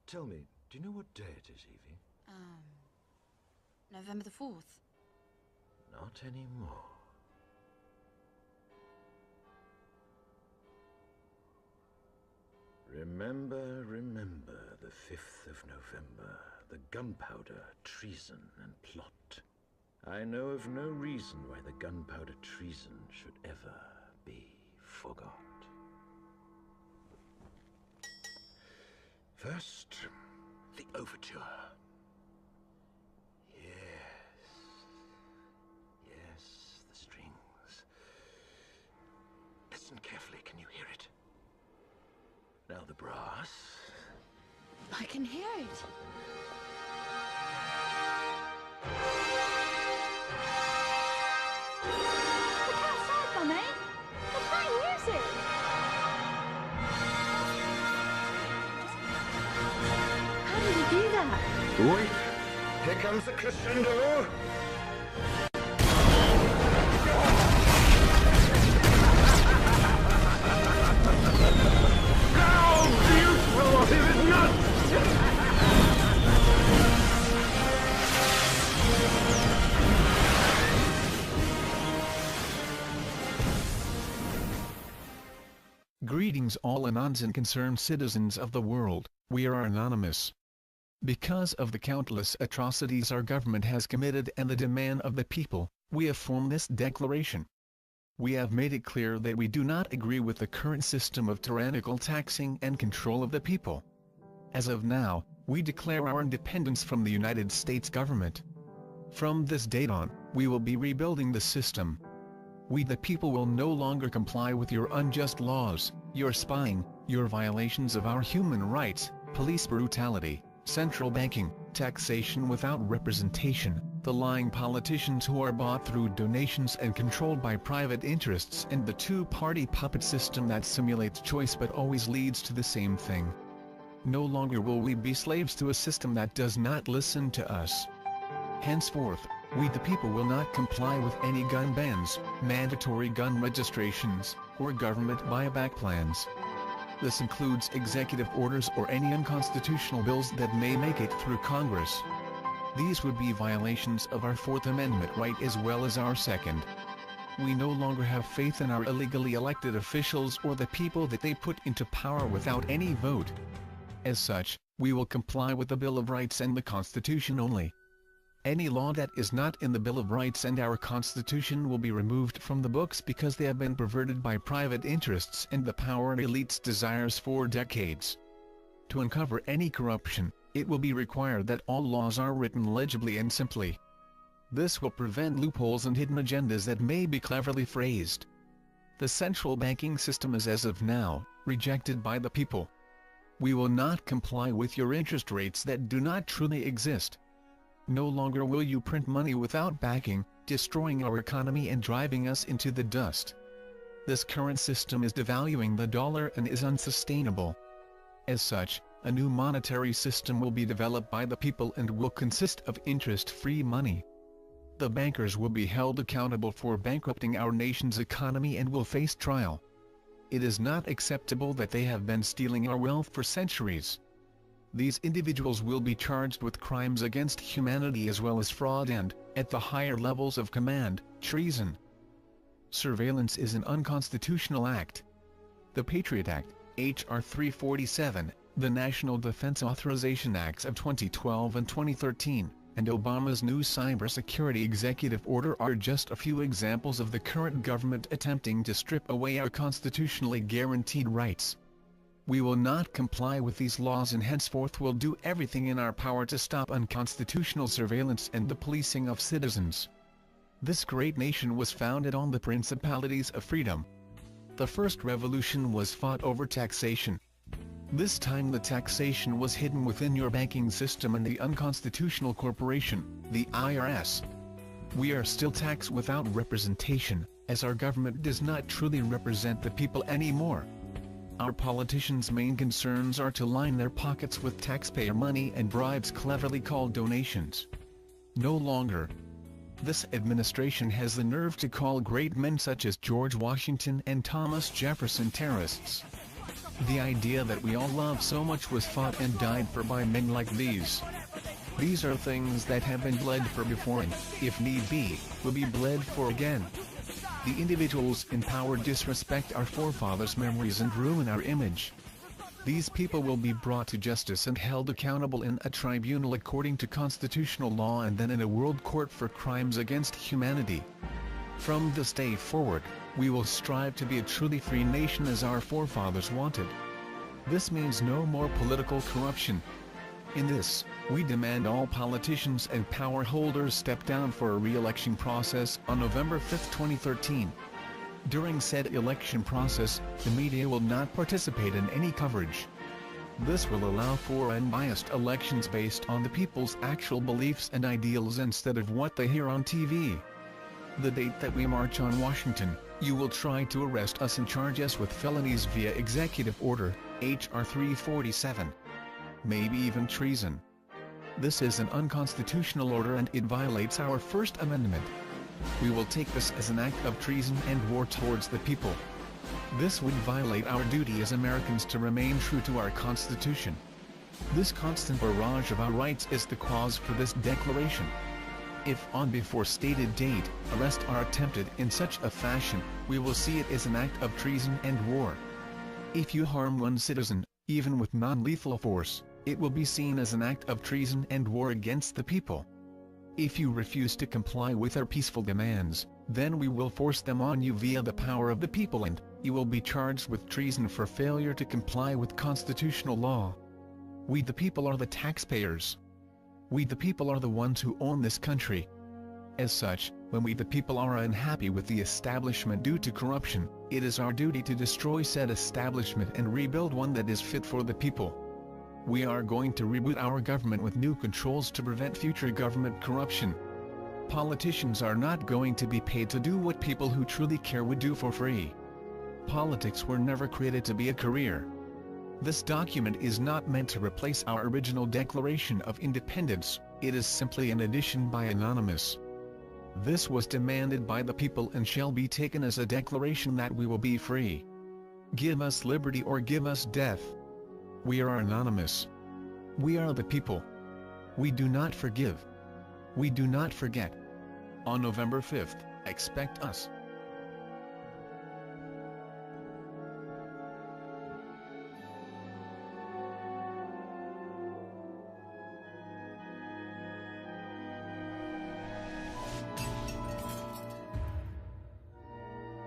Tell me, do you know what day it is, Evie? November the 4th. Not anymore. Remember the 5th of November, the gunpowder, treason, and plot. I know of no reason why the gunpowder treason should ever be forgot. First, the overture. Yes, the strings. Listen carefully, can you hear it? Now the brass. I can hear it. Look outside, Mummy. They're playing music. How did he do that? Wait, here comes the crescendo. Greetings all anons and concerned citizens of the world, we are anonymous. Because of the countless atrocities our government has committed and the demand of the people, we have formed this declaration. We have made it clear that we do not agree with the current system of tyrannical taxing and control of the people. As of now, we declare our independence from the United States government. From this date on, we will be rebuilding the system. We the people will no longer comply with your unjust laws, your spying, your violations of our human rights, police brutality, central banking, taxation without representation, the lying politicians who are bought through donations and controlled by private interests, and the two-party puppet system that simulates choice but always leads to the same thing. No longer will we be slaves to a system that does not listen to us. Henceforth, we the people will not comply with any gun bans, mandatory gun registrations, or government buyback plans. This includes executive orders or any unconstitutional bills that may make it through Congress. These would be violations of our Fourth Amendment right as well as our Second. We no longer have faith in our illegally elected officials or the people that they put into power without any vote. As such, we will comply with the Bill of Rights and the Constitution only. Any law that is not in the Bill of Rights and our Constitution will be removed from the books because they have been perverted by private interests and the power elites' desires for decades. To uncover any corruption, it will be required that all laws are written legibly and simply. This will prevent loopholes and hidden agendas that may be cleverly phrased. The central banking system is as of now, rejected by the people. We will not comply with your interest rates that do not truly exist. No longer will you print money without backing, destroying our economy and driving us into the dust. This current system is devaluing the dollar and is unsustainable. As such, a new monetary system will be developed by the people and will consist of interest-free money. The bankers will be held accountable for bankrupting our nation's economy and will face trial. It is not acceptable that they have been stealing our wealth for centuries. These individuals will be charged with crimes against humanity as well as fraud and, at the higher levels of command, treason. Surveillance is an unconstitutional act. The Patriot Act, H.R. 347, the National Defense Authorization Acts of 2012 and 2013, and Obama's new cybersecurity executive order are just a few examples of the current government attempting to strip away our constitutionally guaranteed rights. We will not comply with these laws and henceforth will do everything in our power to stop unconstitutional surveillance and the policing of citizens. This great nation was founded on the principalities of freedom. The first revolution was fought over taxation. This time the taxation was hidden within your banking system and the unconstitutional corporation, the IRS. We are still taxed without representation, as our government does not truly represent the people anymore. Our politicians' main concerns are to line their pockets with taxpayer money and bribes cleverly called donations. No longer. This administration has the nerve to call great men such as George Washington and Thomas Jefferson terrorists. The idea that we all love so much was fought and died for by men like these. These are things that have been bled for before and, if need be, will be bled for again. The individuals in power disrespect our forefathers' memories and ruin our image. These people will be brought to justice and held accountable in a tribunal according to constitutional law and then in a world court for crimes against humanity. From this day forward, we will strive to be a truly free nation as our forefathers wanted. This means no more political corruption. In this, we demand all politicians and power holders step down for a re-election process on November 5, 2013. During said election process, the media will not participate in any coverage. This will allow for unbiased elections based on the people's actual beliefs and ideals instead of what they hear on TV. The date that we march on Washington, you will try to arrest us and charge us with felonies via Executive Order, H.R. 347. Maybe even treason. This is an unconstitutional order and it violates our First Amendment. We will take this as an act of treason and war towards the people. This would violate our duty as Americans to remain true to our Constitution. This constant barrage of our rights is the cause for this declaration. If on before stated date, arrests are attempted in such a fashion, we will see it as an act of treason and war. If you harm one citizen, even with non-lethal force, it will be seen as an act of treason and war against the people. If you refuse to comply with our peaceful demands, then we will force them on you via the power of the people and, you will be charged with treason for failure to comply with constitutional law. We the people are the taxpayers. We the people are the ones who own this country. As such, when we the people are unhappy with the establishment due to corruption, it is our duty to destroy said establishment and rebuild one that is fit for the people. We are going to reboot our government with new controls to prevent future government corruption. Politicians are not going to be paid to do what people who truly care would do for free. Politics were never created to be a career. This document is not meant to replace our original Declaration of Independence, it is simply an addition by Anonymous. This was demanded by the people and shall be taken as a declaration that we will be free. Give us liberty or give us death. We are Anonymous. We are the people. We do not forgive. We do not forget. On November 5th, expect us.